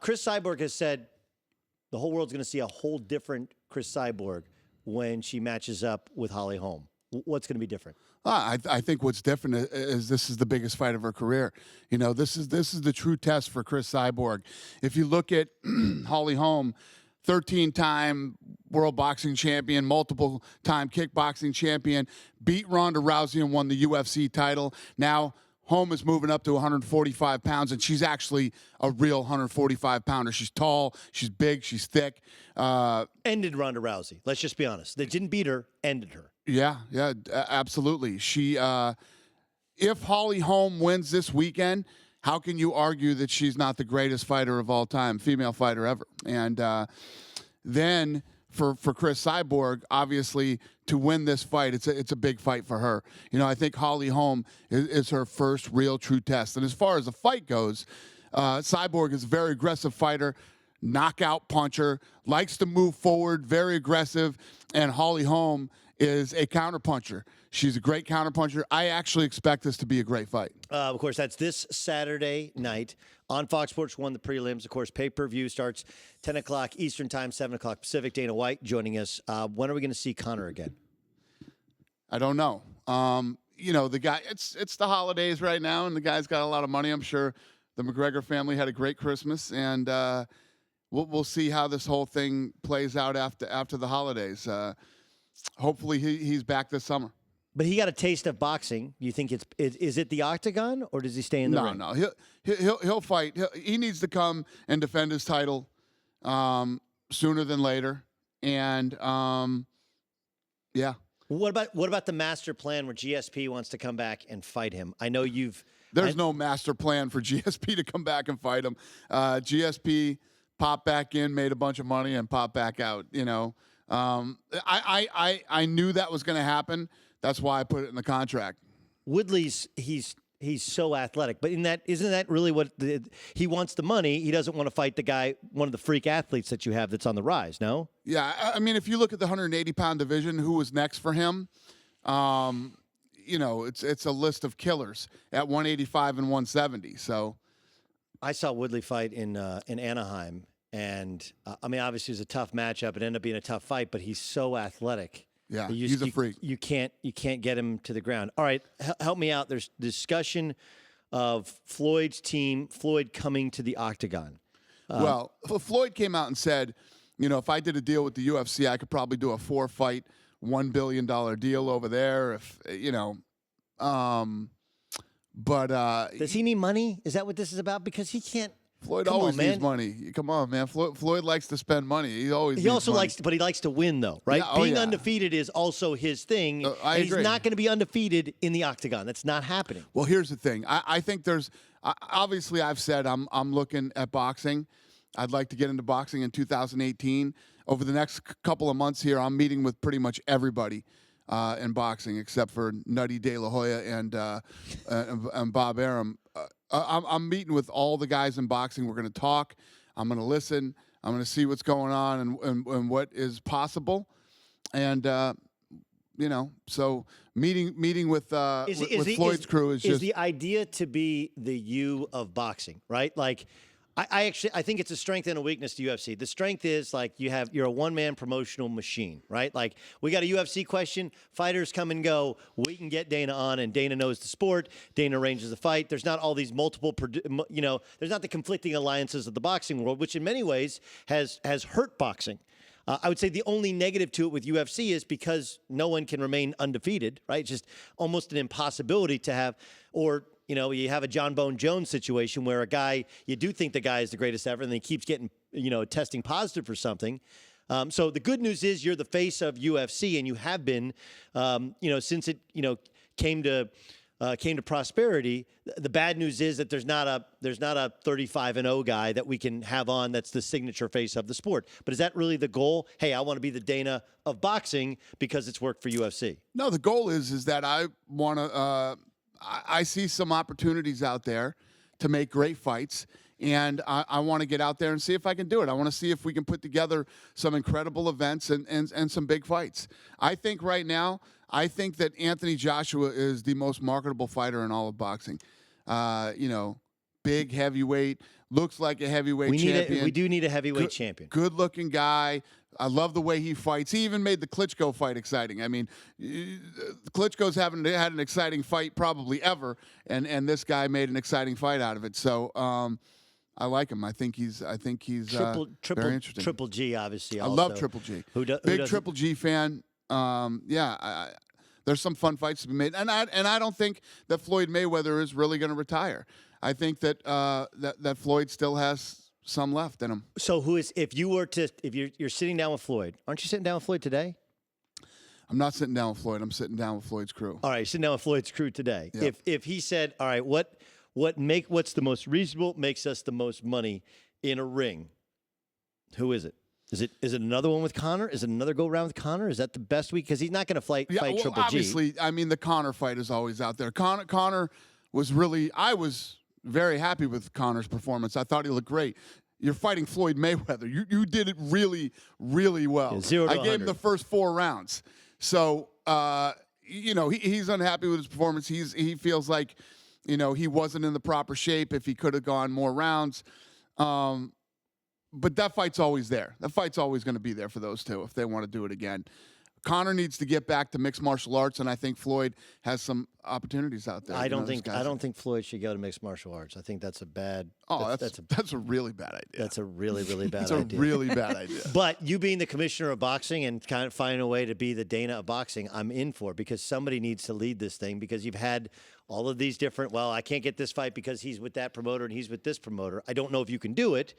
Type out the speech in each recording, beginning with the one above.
Chris Cyborg has said the whole world's going to see a whole different Chris Cyborg when she matches up with Holly Holm. What's going to be different? I think what's different is this is the biggest fight of her career. You know, this is the true test for Chris Cyborg. If you look at Holly Holm, 13-time world boxing champion, multiple-time kickboxing champion, beat Ronda Rousey and won the UFC title. Now Holm is moving up to 145 pounds, and she's actually a real 145-pounder. She's tall, she's big, she's thick. Ended Ronda Rousey. Let's just be honest. They didn't beat her, ended her. Yeah, absolutely. She, if Holly Holm wins this weekend, how can you argue that she's not the greatest fighter of all time, female fighter ever? And then for Chris Cyborg, obviously, to win this fight, it's a big fight for her. You know, I think Holly Holm is her first real true test. And as far as the fight goes, Cyborg is a very aggressive fighter, knockout puncher, likes to move forward, very aggressive, and Holly Holm is a counterpuncher. She's a great counterpuncher. I actually expect this to be a great fight. Of course, that's this Saturday night on Fox Sports 1, the prelims. Of course, pay-per-view starts 10 o'clock Eastern Time, 7 o'clock Pacific. Dana White joining us. When are we going to see Conor again? I don't know. You know, the guy, it's the holidays right now, and the guy's got a lot of money. I'm sure the McGregor family had a great Christmas, and we'll see how this whole thing plays out after the holidays. Hopefully he's back this summer. But he got a taste of boxing. You think is it the octagon, or does he stay in the ring? No. He'll fight. He needs to come and defend his title sooner than later. And yeah. What about the master plan where GSP wants to come back and fight him? I know There's no master plan for GSP to come back and fight him. GSP popped back in, made a bunch of money, and popped back out. You know. I knew that was going to happen. That's why I put it in the contract. Woodley's he's so athletic, but isn't that really what he wants? The money. He doesn't want to fight the guy, one of the freak athletes that you have that's on the rise. No. Yeah, I mean, if you look at the 180-pound division, who was next for him? You know, it's a list of killers at 185 and 170. So, I saw Woodley fight in Anaheim. And, I mean, obviously it was a tough matchup. It ended up being a tough fight, but he's so athletic. Yeah, he's a freak. You can't get him to the ground. All right, help me out. There's discussion of Floyd's team, Floyd coming to the octagon. Well, Floyd came out and said, you know, if I did a deal with the UFC, I could probably do a 4-fight, $1 billion deal over there. If, you know, but does he need money? Is that what this is about? Because he can't. Floyd always needs money. Come on, man. Floyd likes to spend money. He also likes to, but he likes to win, though, right? Yeah, Being undefeated is also his thing. I agree. He's not going to be undefeated in the octagon. That's not happening. Well, here's the thing. I think there's obviously I've said I'm looking at boxing. I'd like to get into boxing in 2018. Over the next couple of months here, I'm meeting with pretty much everybody in boxing except for Nutty De La Hoya and Bob Arum. I'm meeting with all the guys in boxing. We're going to talk. I'm going to listen. I'm going to see what's going on and what is possible. And, you know, so meeting with Floyd's crew is the idea to be the you of boxing, right? Like, I think it's a strength and a weakness to UFC. The strength is like you're a one-man promotional machine, right? Like we got a UFC question, fighters come and go. We can get Dana on, and Dana knows the sport. Dana arranges the fight. There's not all these multiple, there's not the conflicting alliances of the boxing world, which in many ways has hurt boxing. I would say the only negative to it with UFC is because no one can remain undefeated, right? It's just almost an impossibility to have, or you know, you have a John Bone Jones situation where a guy, you do think the guy is the greatest ever, and then he keeps getting, testing positive for something. So the good news is you're the face of UFC, and you have been, since it, came to prosperity. The bad news is that there's not a 35-0 guy that we can have on that's the signature face of the sport. But is that really the goal? Hey, I want to be the Dana of boxing because it's worked for UFC. No, the goal is that I want to. I see some opportunities out there to make great fights, and I want to get out there and see if I can do it. I want to see if we can put together some incredible events and some big fights. I think right now, that Anthony Joshua is the most marketable fighter in all of boxing. Big heavyweight, looks like a heavyweight champion. We do need a heavyweight champion. Good-looking guy. I love the way he fights. He even made the Klitschko fight exciting. I mean, Klitschko's haven't had an exciting fight probably ever, and this guy made an exciting fight out of it. So I like him. I think he's very interesting. Triple G, obviously. I love Triple G. Big Triple G fan. There's some fun fights to be made, and I don't think that Floyd Mayweather is really going to retire. I think that that Floyd still has some left in him. So if you're sitting down with Floyd, aren't you sitting down with Floyd today? I'm not sitting down with Floyd. I'm sitting down with Floyd's crew. All right, you're sitting down with Floyd's crew today. Yep. If he said, all right, what's the most reasonable, makes us the most money in a ring? Who is it? Is it another one with Conor? Is it another go around with Conor? Is that the best week? Because he's not going to fight Triple G. Obviously, I mean, the Conor fight is always out there. Conor was really, I was very happy with Conor's performance. I thought he looked great. You're fighting Floyd Mayweather. You did it really, really well. Yeah, 0 to 100. I gave him the first 4 rounds. So, he's unhappy with his performance. He feels like, he wasn't in the proper shape if he could have gone more rounds. But that fight's always there. That fight's always going to be there for those two if they want to do it again. Conor needs to get back to mixed martial arts, and I think Floyd has some opportunities out there. I don't think Floyd should go to mixed martial arts. I think that's a bad. That's a really bad idea. That's a really, really bad It's idea. a really bad idea. But you being the commissioner of boxing and kind of finding a way to be the Dana of boxing, I'm in for, because somebody needs to lead this thing, because you've had all of these different. Well, I can't get this fight because he's with that promoter and he's with this promoter. I don't know if you can do it.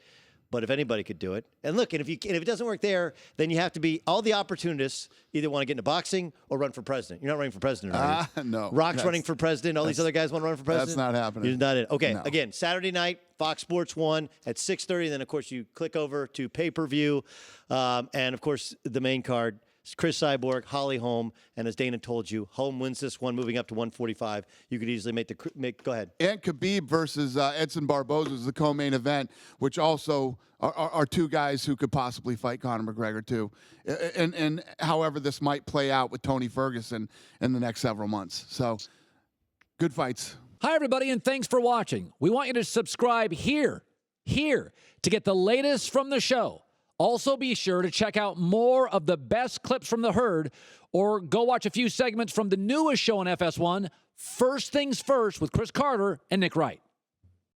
But if anybody could do it, and look, and if it doesn't work there, then you have to be all the opportunists either want to get into boxing or run for president. You're not running for president, are you? No. Rock's running for president. All these other guys want to run for president. That's not happening. You're not in. Okay, No. Again, Saturday night, Fox Sports 1 at 6:30. Then of course you click over to pay-per-view, and of course the main card. Chris Cyborg, Holly Holm, and as Dana told you, Holm wins this one, moving up to 145. You could easily make. Go ahead. And Khabib versus Edson Barboza is the co-main event, which also are two guys who could possibly fight Conor McGregor too. And however this might play out with Tony Ferguson in the next several months. So, good fights. Hi, everybody, and thanks for watching. We want you to subscribe here, to get the latest from the show. Also, be sure to check out more of the best clips from the herd, or go watch a few segments from the newest show on FS1, First Things First with Chris Carter and Nick Wright.